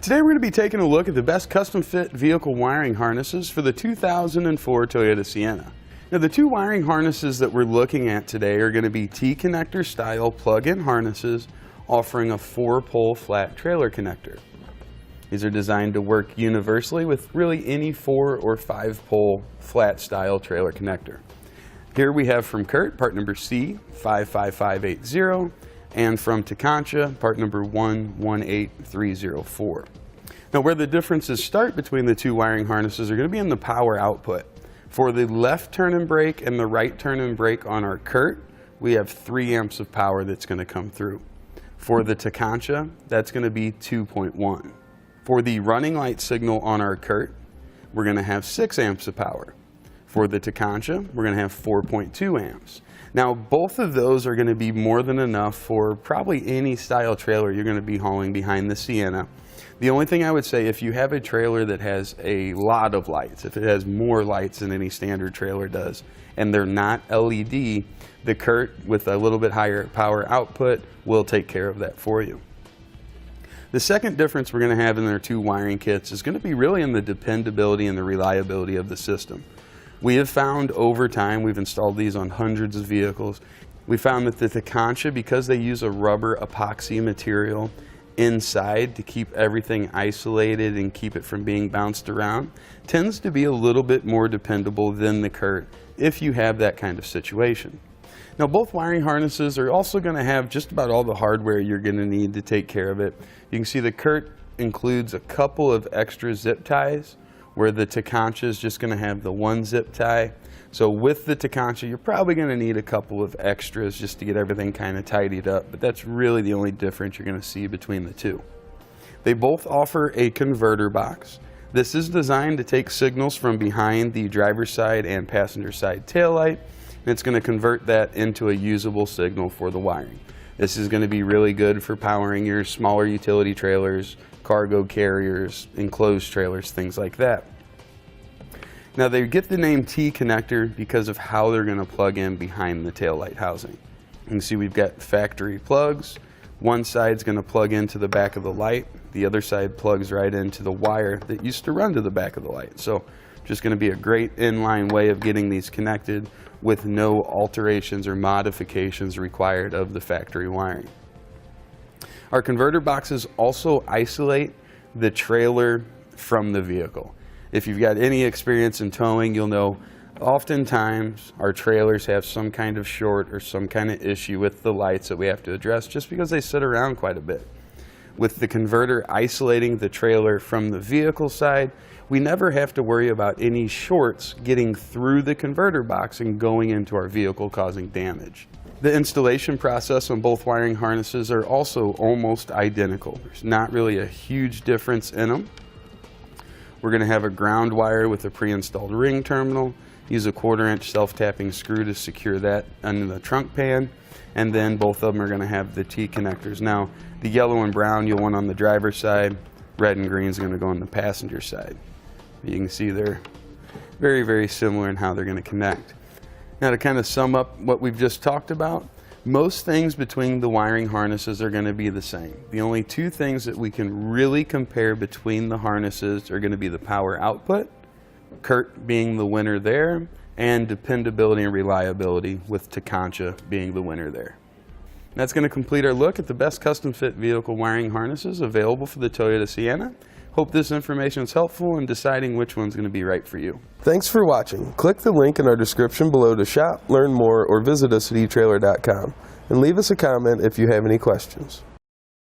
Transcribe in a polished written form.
Today we're going to be taking a look at the best custom fit vehicle wiring harnesses for the 2004 Toyota Sienna. Now the two wiring harnesses that we're looking at today are going to be T-Connector style plug-in harnesses offering a 4-pole flat trailer connector. These are designed to work universally with really any 4 or 5-pole flat style trailer connector. Here we have from Curt part number C55580 and from Tekonsha part number 118304. Now where the differences start between the two wiring harnesses are going to be in the power output. For the left turn and brake and the right turn and brake on our Curt, we have 3 amps of power that's going to come through. For the Tekonsha, that's going to be 2.1. For the running light signal on our Curt, we're going to have 6 amps of power. For the Tekonsha, we're going to have 4.2 amps. Now both of those are going to be more than enough for probably any style trailer you're going to be hauling behind the Sienna. The only thing I would say, if you have a trailer that has a lot of lights, if it has more lights than any standard trailer does, and they're not LED, the Curt with a little bit higher power output will take care of that for you. The second difference we're going to have in their two wiring kits is going to be really in the dependability and the reliability of the system. We have found over time, we've installed these on hundreds of vehicles, we found that the Tekonsha, because they use a rubber epoxy material inside to keep everything isolated and keep it from being bounced around, tends to be a little bit more dependable than the Curt if you have that kind of situation. Now both wiring harnesses are also going to have just about all the hardware you're going to need to take care of it. You can see the Curt includes a couple of extra zip ties, where the Tekonsha is just going to have the 1 zip tie. So with the Tekonsha, you're probably going to need a couple of extras just to get everything kind of tidied up, but that's really the only difference you're going to see between the two. They both offer a converter box. This is designed to take signals from behind the driver's side and passenger side taillight, and it's going to convert that into a usable signal for the wiring. This is going to be really good for powering your smaller utility trailers, cargo carriers, enclosed trailers, things like that. Now they get the name T-Connector because of how they're going to plug in behind the taillight housing. You can see we've got factory plugs. One side's going to plug into the back of the light. The other side plugs right into the wire that used to run to the back of the light. So just going to be a great inline way of getting these connected with no alterations or modifications required of the factory wiring. Our converter boxes also isolate the trailer from the vehicle. If you've got any experience in towing, you'll know oftentimes our trailers have some kind of short or some kind of issue with the lights that we have to address just because they sit around quite a bit. With the converter isolating the trailer from the vehicle side, we never have to worry about any shorts getting through the converter box and going into our vehicle causing damage. The installation process on both wiring harnesses are also almost identical. There's not really a huge difference in them. We're going to have a ground wire with a pre-installed ring terminal, use a 1/4-inch self-tapping screw to secure that under the trunk pan, and then both of them are going to have the T-connectors. Now the yellow and brown you'll want on the driver's side, red and green is going to go on the passenger side. You can see they're very, very similar in how they're going to connect. Now to kind of sum up what we've just talked about, most things between the wiring harnesses are going to be the same. The only two things that we can really compare between the harnesses are going to be the power output, Curt being the winner there, and dependability and reliability with Tekonsha being the winner there. That's going to complete our look at the best custom fit vehicle wiring harnesses available for the Toyota Sienna. Hope this information is helpful in deciding which one's going to be right for you. Thanks for watching. Click the link in our description below to shop, learn more, or visit us at etrailer.com. And leave us a comment if you have any questions.